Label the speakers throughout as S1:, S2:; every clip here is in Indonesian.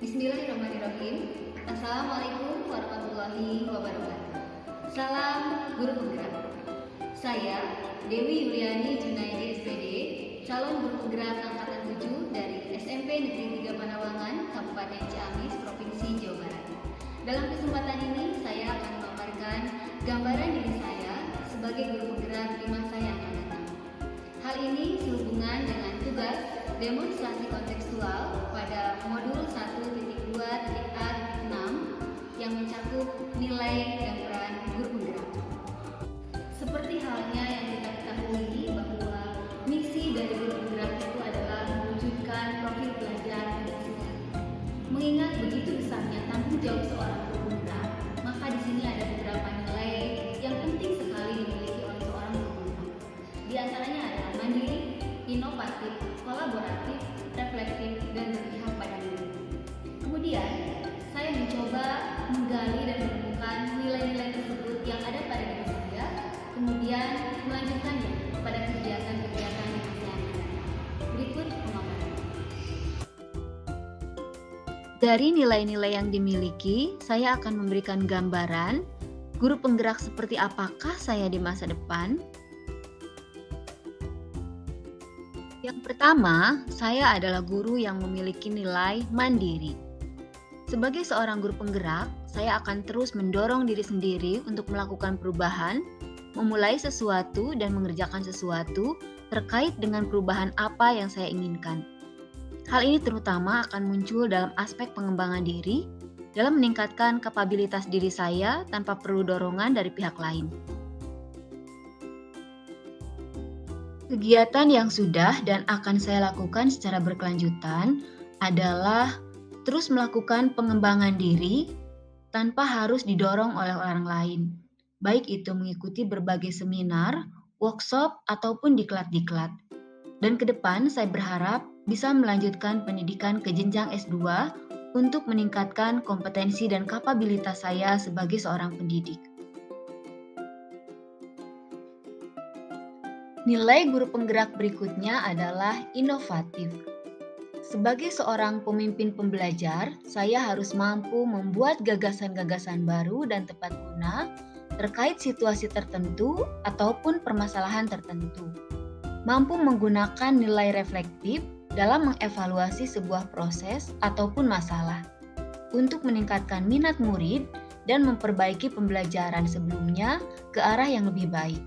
S1: Bismillahirrahmanirrahim. Assalamualaikum warahmatullahi wabarakatuh. Salam Guru Penggerak. Saya Dewi Yuliani Junaidi SPD, calon guru penggerak angkatan 7 dari SMP Negeri 3 Panawangan, Kabupaten Ciamis, Provinsi Jawa Barat. Dalam kesempatan ini saya akan memaparkan gambaran diri saya sebagai guru penggerak di masa yang akan datang. Hal ini sehubungan dengan tugas demonstrasi kontekstual pada modul 1.2.A.6 yang mencakup nilai dan peran guru penggerak. Seperti halnya yang kita ketahui bahwa misi dari guru penggerak itu adalah mewujudkan profil pelajar yang bersih. Mengingat begitu besarnya tanggung jawab seorang guru penggerak, maka di sini ada beberapa nilai yang penting sekali dimiliki oleh seorang guru penggerak. Di antaranya adalah mandiri, inovatif, kolaboratif, reflektif, dan berpihak pada diri. Kemudian, saya mencoba menggali dan menemukan nilai-nilai tersebut yang ada pada diri saya, kemudian melanjutkannya pada kegiatan-kegiatan yang saya lakukan. Berikut pemaparan.
S2: Dari nilai-nilai yang dimiliki, saya akan memberikan gambaran guru penggerak seperti apakah saya di masa depan. Yang pertama, saya adalah guru yang memiliki nilai mandiri. Sebagai seorang guru penggerak, saya akan terus mendorong diri sendiri untuk melakukan perubahan, memulai sesuatu dan mengerjakan sesuatu terkait dengan perubahan apa yang saya inginkan. Hal ini terutama akan muncul dalam aspek pengembangan diri, dalam meningkatkan kapabilitas diri saya tanpa perlu dorongan dari pihak lain. Kegiatan yang sudah dan akan saya lakukan secara berkelanjutan adalah terus melakukan pengembangan diri tanpa harus didorong oleh orang lain, baik itu mengikuti berbagai seminar, workshop, ataupun diklat-diklat. Dan ke depan saya berharap bisa melanjutkan pendidikan ke jenjang S2 untuk meningkatkan kompetensi dan kapabilitas saya sebagai seorang pendidik. Nilai guru penggerak berikutnya adalah inovatif. Sebagai seorang pemimpin pembelajar, saya harus mampu membuat gagasan-gagasan baru dan tepat guna terkait situasi tertentu ataupun permasalahan tertentu. Mampu menggunakan nilai reflektif dalam mengevaluasi sebuah proses ataupun masalah untuk meningkatkan minat murid dan memperbaiki pembelajaran sebelumnya ke arah yang lebih baik.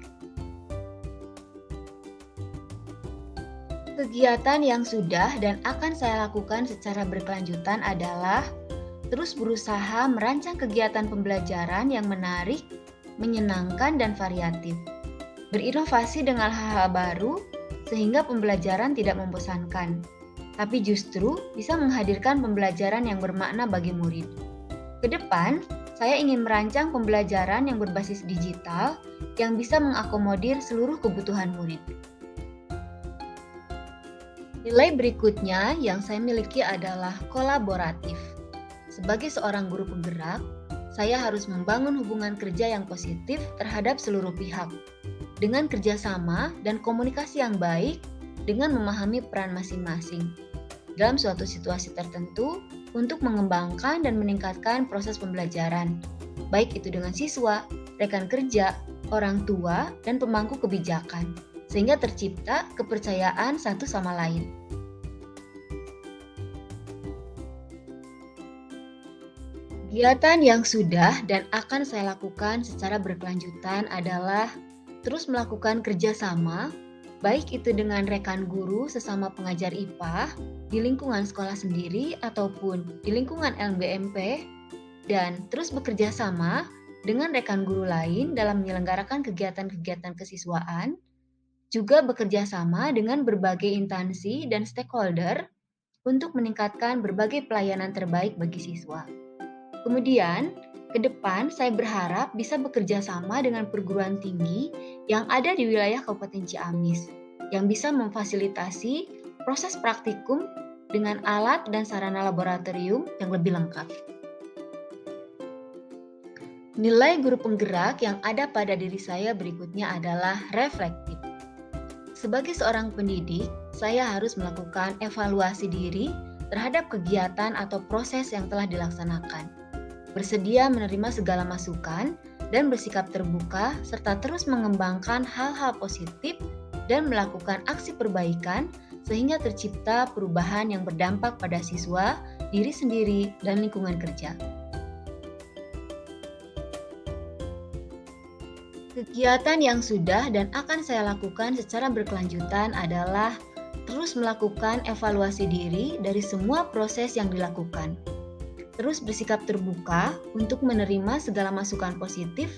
S2: Kegiatan yang sudah dan akan saya lakukan secara berkelanjutan adalah terus berusaha merancang kegiatan pembelajaran yang menarik, menyenangkan, dan variatif. Berinovasi dengan hal-hal baru sehingga pembelajaran tidak membosankan, tapi justru bisa menghadirkan pembelajaran yang bermakna bagi murid. Ke depan, saya ingin merancang pembelajaran yang berbasis digital yang bisa mengakomodir seluruh kebutuhan murid. Nilai berikutnya yang saya miliki adalah kolaboratif. Sebagai seorang guru penggerak, saya harus membangun hubungan kerja yang positif terhadap seluruh pihak, dengan kerjasama dan komunikasi yang baik dengan memahami peran masing-masing dalam suatu situasi tertentu untuk mengembangkan dan meningkatkan proses pembelajaran, baik itu dengan siswa, rekan kerja, orang tua, dan pemangku kebijakan, sehingga tercipta kepercayaan satu sama lain. Kegiatan yang sudah dan akan saya lakukan secara berkelanjutan adalah terus melakukan kerjasama, baik itu dengan rekan guru sesama pengajar IPA di lingkungan sekolah sendiri ataupun di lingkungan LBMP, dan terus bekerja sama dengan rekan guru lain dalam menyelenggarakan kegiatan-kegiatan kesiswaan, juga bekerja sama dengan berbagai instansi dan stakeholder untuk meningkatkan berbagai pelayanan terbaik bagi siswa. Kemudian, ke depan saya berharap bisa bekerja sama dengan perguruan tinggi yang ada di wilayah Kabupaten Ciamis, yang bisa memfasilitasi proses praktikum dengan alat dan sarana laboratorium yang lebih lengkap. Nilai guru penggerak yang ada pada diri saya berikutnya adalah reflektif. Sebagai seorang pendidik, saya harus melakukan evaluasi diri terhadap kegiatan atau proses yang telah dilaksanakan, bersedia menerima segala masukan, dan bersikap terbuka serta terus mengembangkan hal-hal positif dan melakukan aksi perbaikan sehingga tercipta perubahan yang berdampak pada siswa, diri sendiri, dan lingkungan kerja. Kegiatan yang sudah dan akan saya lakukan secara berkelanjutan adalah terus melakukan evaluasi diri dari semua proses yang dilakukan. Terus bersikap terbuka untuk menerima segala masukan positif,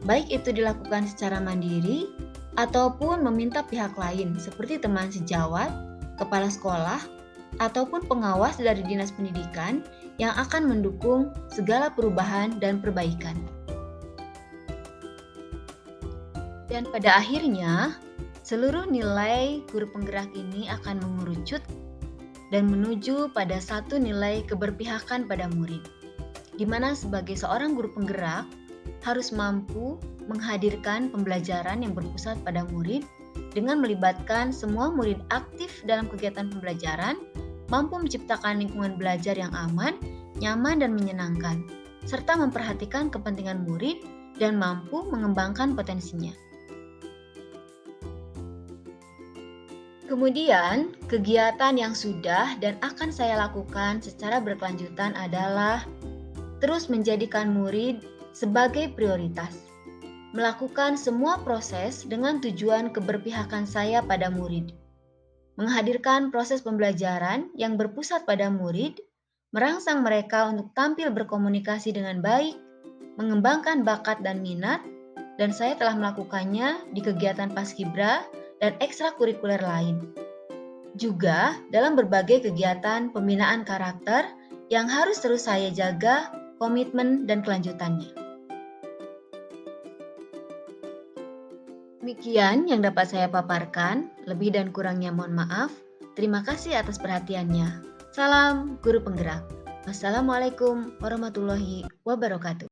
S2: baik itu dilakukan secara mandiri ataupun meminta pihak lain seperti teman sejawat, kepala sekolah, ataupun pengawas dari Dinas Pendidikan yang akan mendukung segala perubahan dan perbaikan. Dan pada akhirnya, seluruh nilai guru penggerak ini akan mengerucut dan menuju pada satu nilai keberpihakan pada murid, di mana sebagai seorang guru penggerak harus mampu menghadirkan pembelajaran yang berpusat pada murid dengan melibatkan semua murid aktif dalam kegiatan pembelajaran, mampu menciptakan lingkungan belajar yang aman, nyaman, dan menyenangkan, serta memperhatikan kepentingan murid dan mampu mengembangkan potensinya. Kemudian, kegiatan yang sudah dan akan saya lakukan secara berkelanjutan adalah terus menjadikan murid sebagai prioritas, melakukan semua proses dengan tujuan keberpihakan saya pada murid, menghadirkan proses pembelajaran yang berpusat pada murid, merangsang mereka untuk tampil berkomunikasi dengan baik, mengembangkan bakat dan minat, dan saya telah melakukannya di kegiatan Paskibra dan ekstrakurikuler lain. Juga dalam berbagai kegiatan pembinaan karakter yang harus terus saya jaga komitmen dan kelanjutannya. Demikian yang dapat saya paparkan, lebih dan kurangnya mohon maaf. Terima kasih atas perhatiannya. Salam Guru Penggerak. Wassalamualaikum warahmatullahi wabarakatuh.